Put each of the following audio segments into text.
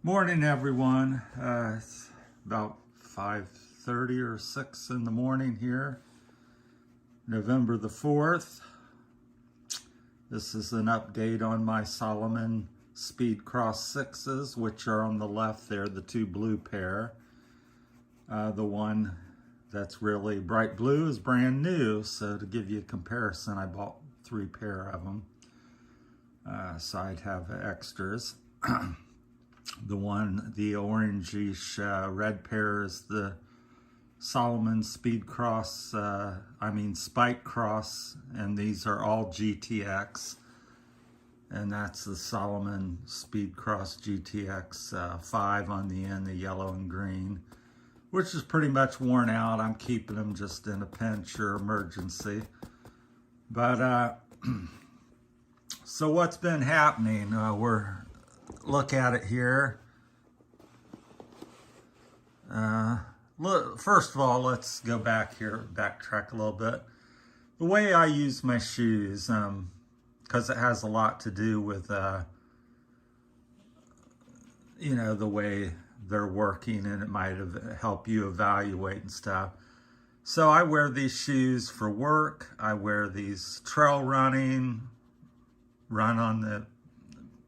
Morning, everyone. It's about 5:30 or 6 in the morning here, November the 4th. This is an update on my Salomon Speed Cross 6s, which are on the left there, the two blue pair. The one that's really bright blue is brand new, so to give you a comparison, I bought 3 pair of them, so I'd have extras. The orangish red pair is the Salomon Speed Cross, Spike Cross, and these are all GTX. And that's the Salomon Speed Cross GTX 5 on the end, the yellow and green, which is pretty much worn out. I'm keeping them just in a pinch or emergency. But so what's been happening? Look at it here. First of all, let's go back here, backtrack a little bit. The way I use my shoes, because it has a lot to do with, the way they're working, and it might help you evaluate and stuff. So I wear these shoes for work. I wear these trail running, run on the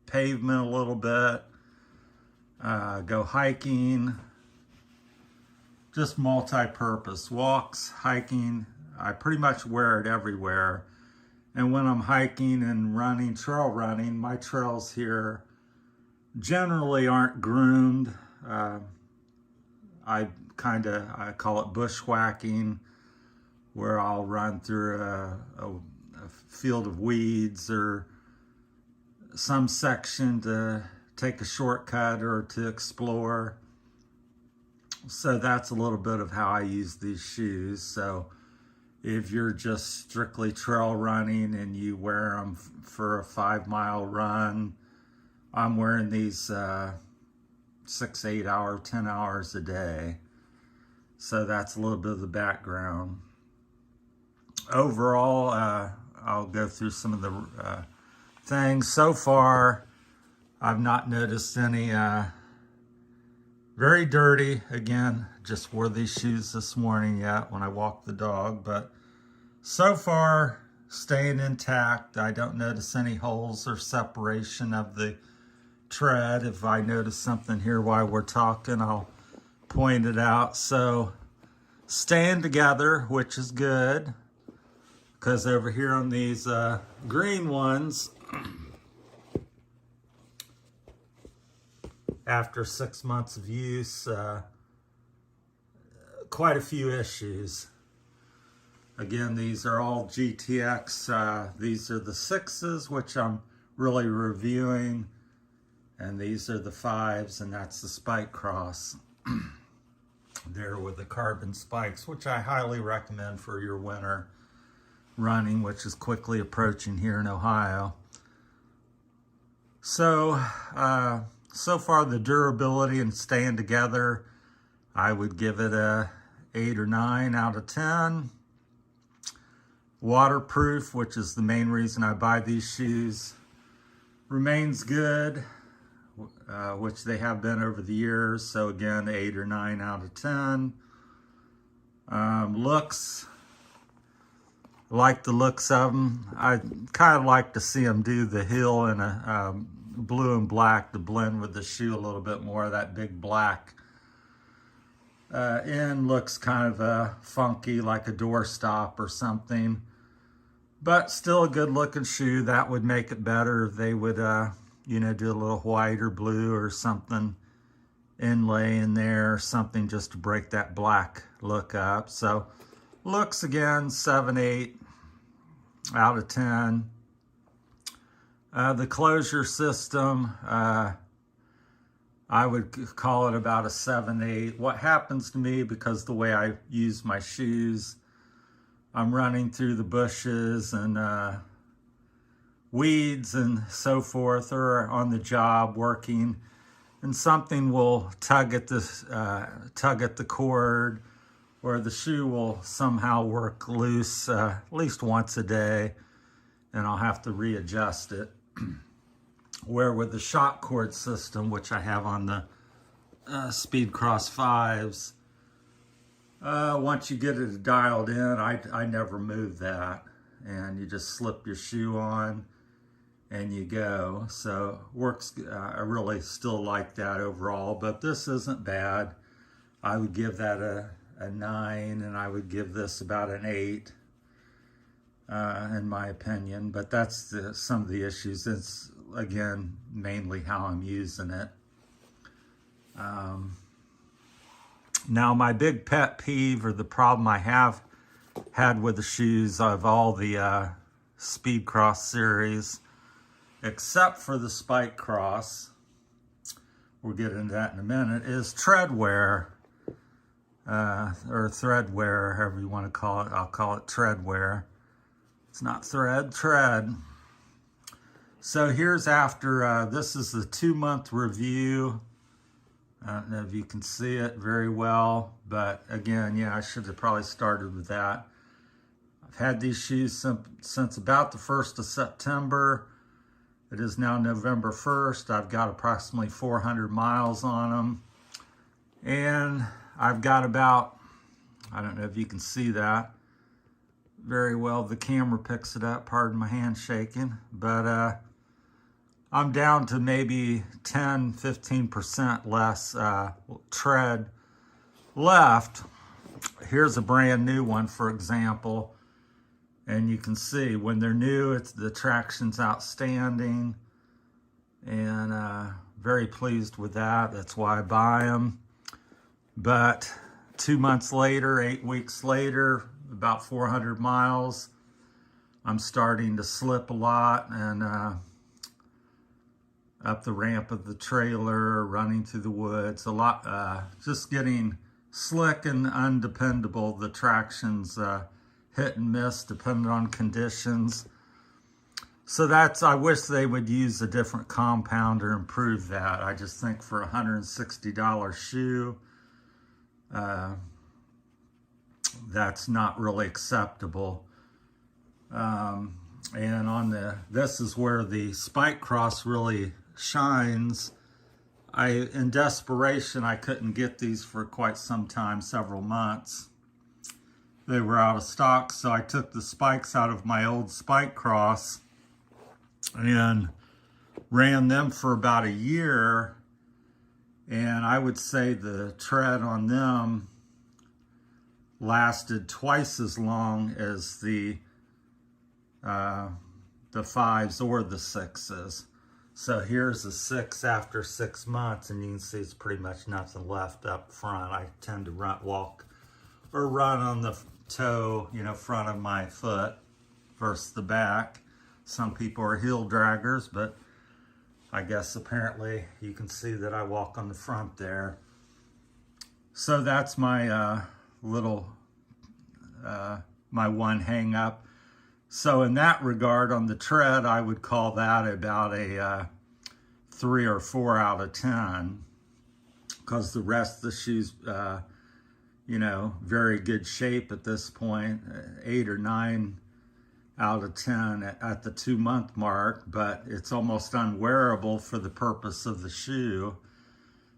pavement a little bit, go hiking, just multi-purpose, walks, hiking. I pretty much wear it everywhere. And when I'm hiking and running, trail running, my trails here generally aren't groomed. I call it bushwhacking, where I'll run through a field of weeds or some section to take a shortcut or to explore. So that's a little bit of how I use these shoes. So if you're just strictly trail running and you wear them for a 5-mile run, I'm wearing these 6, 8 hour, 10 hours a day. So that's a little bit of the background. Overall, I'll go through some of the things. So far, I've not noticed any very dirty. Again, just wore these shoes this morning yet when I walked the dog, but so far staying intact. I don't notice any holes or separation of the tread. If I notice something here while we're talking, I'll point it out. So staying together, which is good, because over here on these green ones, after 6 months of use, quite a few issues. Again, these are all GTX. These are the 6s, which I'm really reviewing, and these are the 5s, and that's the Spike Cross there with the carbon spikes, which I highly recommend for your winter running, which is quickly approaching here in Ohio. So far the durability and staying together, I would give it a 8 or 9 out of 10. Waterproof, which is the main reason I buy these shoes, remains good, which they have been over the years. So again, 8 or 9 out of 10. Looks, like the looks of them. I kind of like to see them do the heel in a blue and black to blend with the shoe a little bit more. That big black end looks kind of funky, like a doorstop or something, but still a good looking shoe. That would make it better if they would do a little white or blue or something inlay in there or something just to break that black look up. So looks, again, 7, 8 out of 10. The closure system, I would call it about a 7, 8. What happens to me, because the way I use my shoes, I'm running through the bushes and weeds and so forth, or on the job working, and something will tug at the cord, or the shoe will somehow work loose at least once a day, and I'll have to readjust it. Where with the shock cord system, which I have on the Speed Cross 5s, once you get it dialed in, I never move that. And you just slip your shoe on and you go. So works, I really still like that overall, but this isn't bad. I would give that a 9, and I would give this about an 8, in my opinion. But that's some of the issues. It's, again, mainly how I'm using it. Now, my big pet peeve, or the problem I have had with the shoes of all the Speed Cross series, except for the Spike Cross, we'll get into that in a minute, is tread wear, or thread wear, however you want to call it. I'll call it tread wear. It's not thread, tread. So here's after, this is the 2-month review. I don't know if you can see it very well, but again, yeah, I should have probably started with that. I've had these shoes since about the 1st of September. It is now November 1st. I've got approximately 400 miles on them. And I've got about, I don't know if you can see that very well. The camera picks it up, pardon my hand shaking. But I'm down to maybe 10-15% less tread left. Here's a brand new one, for example, and you can see when they're new, the traction's outstanding, and very pleased with that. That's why I buy them. But 2 months later, 8 weeks later, about 400 miles, I'm starting to slip a lot, and up the ramp of the trailer, running through the woods, a lot, just getting slick and undependable. The traction's hit and miss depending on conditions. So I wish they would use a different compound or improve that. I just think for a $160 shoe, that's not really acceptable. And on this is where the Spike Cross really shines. In desperation, I couldn't get these for quite some time, several months. They were out of stock, so I took the spikes out of my old Spike Cross and ran them for about a year. And I would say the tread on them lasted twice as long as the 5s or the 6s. So here's a 6 after 6 months, and you can see it's pretty much nothing left up front. I tend to walk or run on the toe, front of my foot versus the back. Some people are heel draggers, but I guess apparently you can see that I walk on the front there. So that's my my one hang up. So in that regard, on the tread, I would call that about a 3 or 4 out of 10, because the rest of the shoes, very good shape at this point, 8 or 9 out of 10 at the 2-month mark, but it's almost unwearable for the purpose of the shoe,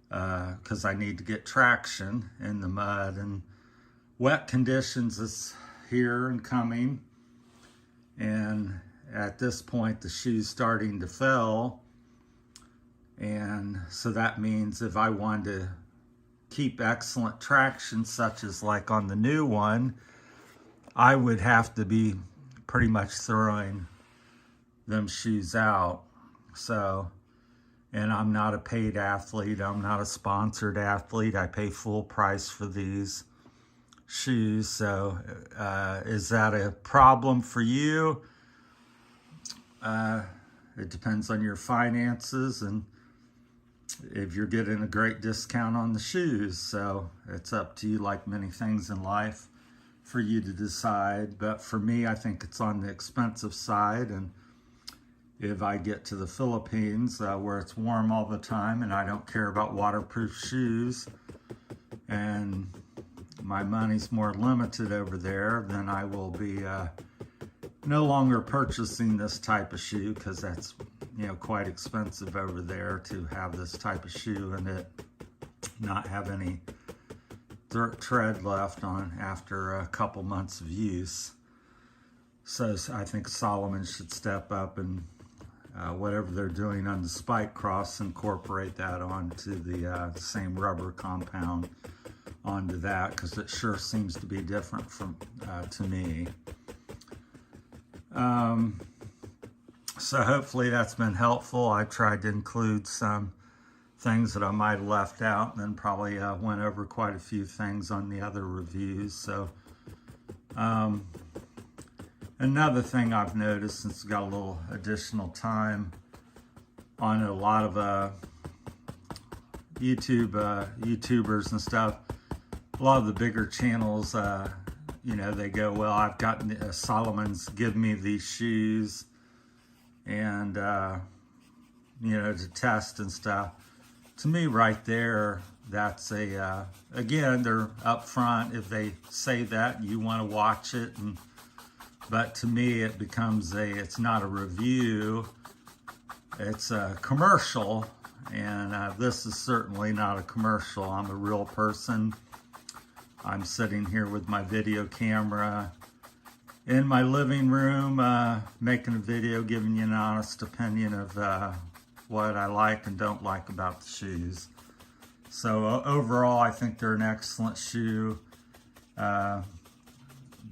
because I need to get traction in the mud, and wet conditions is here and coming. And at this point, the shoe's starting to fail. And so that means if I wanted to keep excellent traction, such as like on the new one, I would have to be pretty much throwing them shoes out. So, and I'm not a paid athlete. I'm not a sponsored athlete. I pay full price for these shoes. So is that a problem for you? It depends on your finances and if you're getting a great discount on the shoes. So it's up to you, like many things in life, for you to decide. But for me, I think it's on the expensive side. And if I get to the Philippines where it's warm all the time and I don't care about waterproof shoes, and my money's more limited over there, then I will be no longer purchasing this type of shoe, because that's you know, quite expensive over there to have this type of shoe and it not have any tread left on after a couple months of use. So I think Salomon should step up and whatever they're doing on the spike cross, incorporate that onto the same rubber compound onto that, because it sure seems to be different from to me. So hopefully that's been helpful. I tried to include some things that I might have left out, and then probably went over quite a few things on the other reviews. So another thing I've noticed, since I got a little additional time on a lot of YouTubers and stuff, a lot of the bigger channels, you know, they go, well, I've gotten Salomon's give me these shoes and you know, to test and stuff. To me, right there, that's a again, they're upfront if they say that you want to watch it, but to me it becomes it's not a review, it's a commercial, and this is certainly not a commercial. I'm a real person. I'm sitting here with my video camera in my living room, making a video, giving you an honest opinion of what I like and don't like about the shoes. So overall, I think they're an excellent shoe. The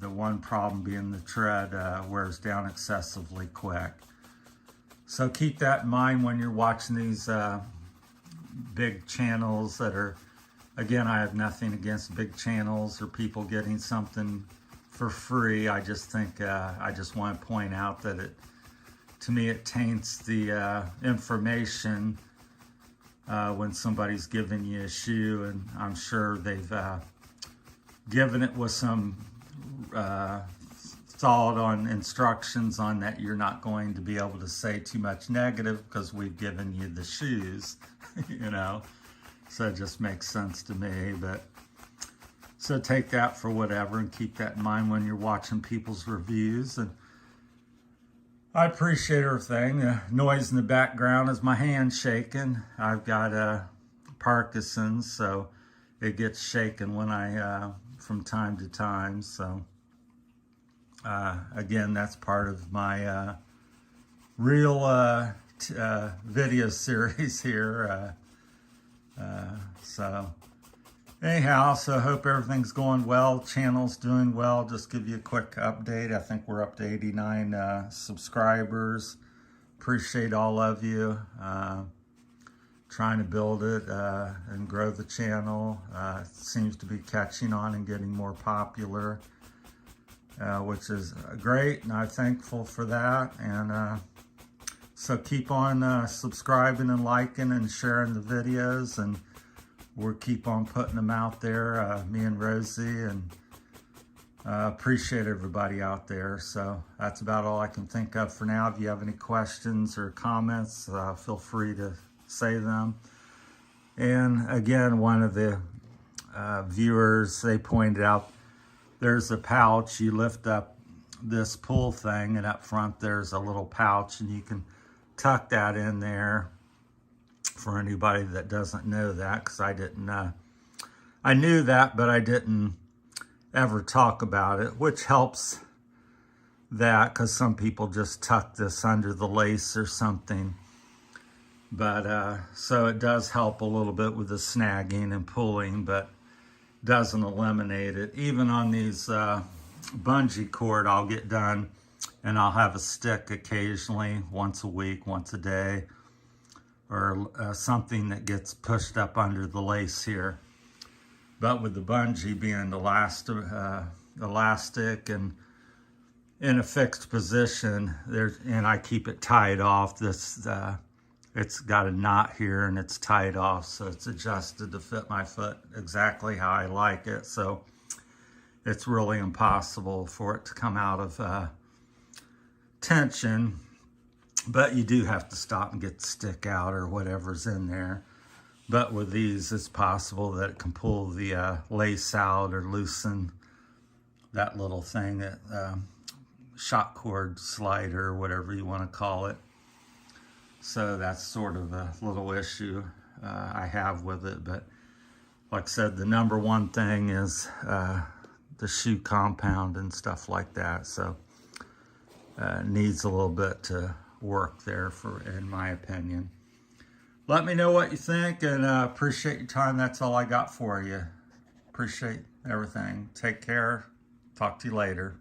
one problem being the tread wears down excessively quick. So keep that in mind when you're watching these big channels that are, again, I have nothing against big channels or people getting something for free. I just think, I just want to point out that to me, it taints the information when somebody's giving you a shoe, and I'm sure they've given it with some thought on instructions on that you're not going to be able to say too much negative because we've given you the shoes, you know. So it just makes sense to me. But so take that for whatever and keep that in mind when you're watching people's reviews. And I appreciate everything. The noise in the background is my hand shaking. I've got Parkinson's, so it gets shaken when I from time to time. So again, that's part of my real video series here. So anyhow, so hope everything's going well. Channel's doing well. Just give you a quick update. I think we're up to 89 subscribers. Appreciate all of you. Trying to build it and grow the channel. It seems to be catching on and getting more popular, which is great, and I'm thankful for that. And so keep on subscribing and liking and sharing the videos, and we'll keep on putting them out there, me and Rosie, and appreciate everybody out there. So that's about all I can think of for now. If you have any questions or comments, feel free to say them. And again, one of the viewers, they pointed out there's a pouch. You lift up this pull thing, and up front there's a little pouch, and you can tuck that in there. For anybody that doesn't know that, because I didn't, I knew that, but I didn't ever talk about it, which helps that, because some people just tuck this under the lace or something. But so it does help a little bit with the snagging and pulling, but doesn't eliminate it. Even on these bungee cord, I'll get done and I'll have a stick occasionally, once a week, once a day, or something that gets pushed up under the lace here. But with the bungee being elastic and in a fixed position, and I keep it tied off. This it's got a knot here and it's tied off, so it's adjusted to fit my foot exactly how I like it. So it's really impossible for it to come out of tension. But you do have to stop and get the stick out or whatever's in there. But with these, it's possible that it can pull the lace out or loosen that little thing, that shock cord slider, or whatever you want to call it. So that's sort of a little issue I have with it. But like I said, the number one thing is the shoe compound and stuff like that. So needs a little bit to work there, in my opinion. Let me know what you think, and appreciate your time. That's all I got for you. Appreciate everything. Take care. Talk to you later.